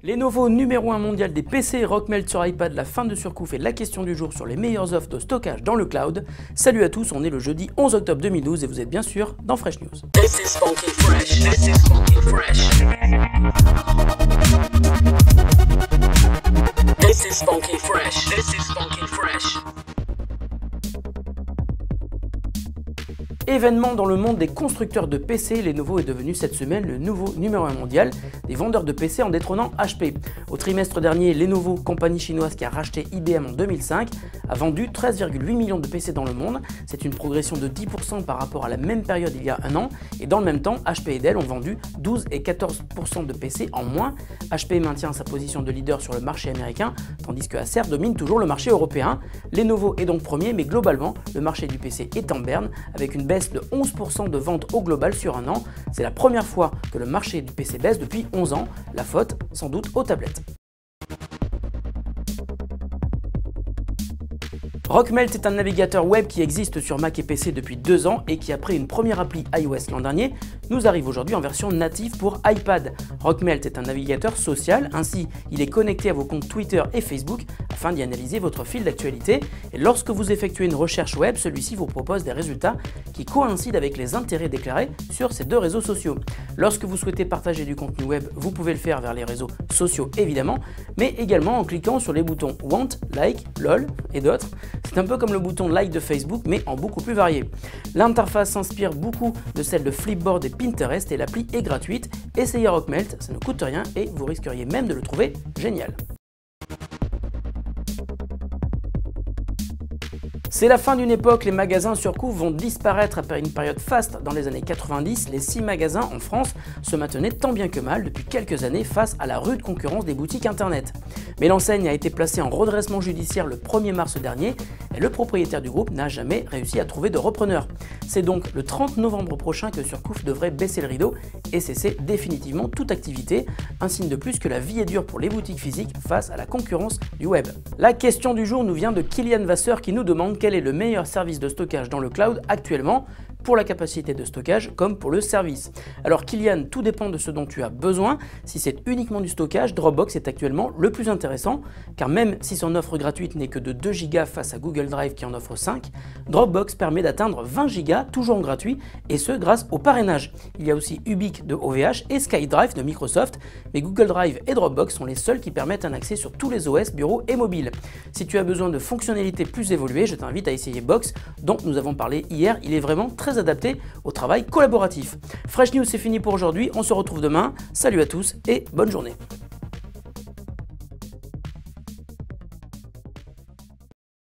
Lenovo numéro 1 mondial des PC, Rockmelt sur iPad, la fin de Surcouf et la question du jour sur les meilleures offres de stockage dans le cloud. Salut à tous, on est le jeudi 11 octobre 2012 et vous êtes bien sûr dans Fresh News. This is funky fresh. This is funky fresh. This is funky fresh. This is funky fresh. Événement dans le monde des constructeurs de PC, Lenovo est devenu cette semaine le nouveau numéro 1 mondial des vendeurs de PC en détrônant HP. Au trimestre dernier, Lenovo, compagnie chinoise qui a racheté IBM en 2005, a vendu 13,8 millions de PC dans le monde. C'est une progression de 10% par rapport à la même période il y a un an. Et dans le même temps, HP et Dell ont vendu 12 et 14% de PC en moins. HP maintient sa position de leader sur le marché américain, tandis que Acer domine toujours le marché européen. Lenovo est donc premier, mais globalement, le marché du PC est en berne, avec une baisse de 11% de ventes au global sur un an. C'est la première fois que le marché du PC baisse depuis 11 ans. La faute, sans doute, aux tablettes. Rockmelt est un navigateur web qui existe sur Mac et PC depuis 2 ans et qui, après une première appli iOS l'an dernier, nous arrive aujourd'hui en version native pour iPad. Rockmelt est un navigateur social, ainsi il est connecté à vos comptes Twitter et Facebook afin d'y analyser votre fil d'actualité. Et lorsque vous effectuez une recherche web, celui-ci vous propose des résultats qui coïncident avec les intérêts déclarés sur ces deux réseaux sociaux. Lorsque vous souhaitez partager du contenu web, vous pouvez le faire vers les réseaux sociaux évidemment, mais également en cliquant sur les boutons Want, Like, LOL et d'autres. C'est un peu comme le bouton Like de Facebook, mais en beaucoup plus varié. L'interface s'inspire beaucoup de celle de Flipboard et Pinterest et l'appli est gratuite. Essayez Rockmelt, ça ne coûte rien et vous risqueriez même de le trouver génial. C'est la fin d'une époque, les magasins Surcouf vont disparaître après une période faste dans les années 90. Les 6 magasins en France se maintenaient tant bien que mal depuis quelques années face à la rude concurrence des boutiques internet. Mais l'enseigne a été placée en redressement judiciaire le 1er mars dernier et le propriétaire du groupe n'a jamais réussi à trouver de repreneur. C'est donc le 30 novembre prochain que Surcouf devrait baisser le rideau et cesser définitivement toute activité, un signe de plus que la vie est dure pour les boutiques physiques face à la concurrence du web. La question du jour nous vient de Kylian Vasseur qui nous demande quel est le meilleur service de stockage dans le cloud actuellement, pour la capacité de stockage comme pour le service. Alors Kylian, tout dépend de ce dont tu as besoin. Si c'est uniquement du stockage, Dropbox est actuellement le plus intéressant, car même si son offre gratuite n'est que de 2 Go face à Google Drive qui en offre 5, Dropbox permet d'atteindre 20 Go toujours en gratuit, et ce grâce au parrainage. Il y a aussi Ubique de OVH et SkyDrive de Microsoft, mais Google Drive et Dropbox sont les seuls qui permettent un accès sur tous les OS, bureaux et mobiles. Si tu as besoin de fonctionnalités plus évoluées, je t'invite à essayer Box, dont nous avons parlé hier. Il est vraiment très adapté au travail collaboratif. Fresh News, c'est fini pour aujourd'hui, on se retrouve demain. Salut à tous et bonne journée.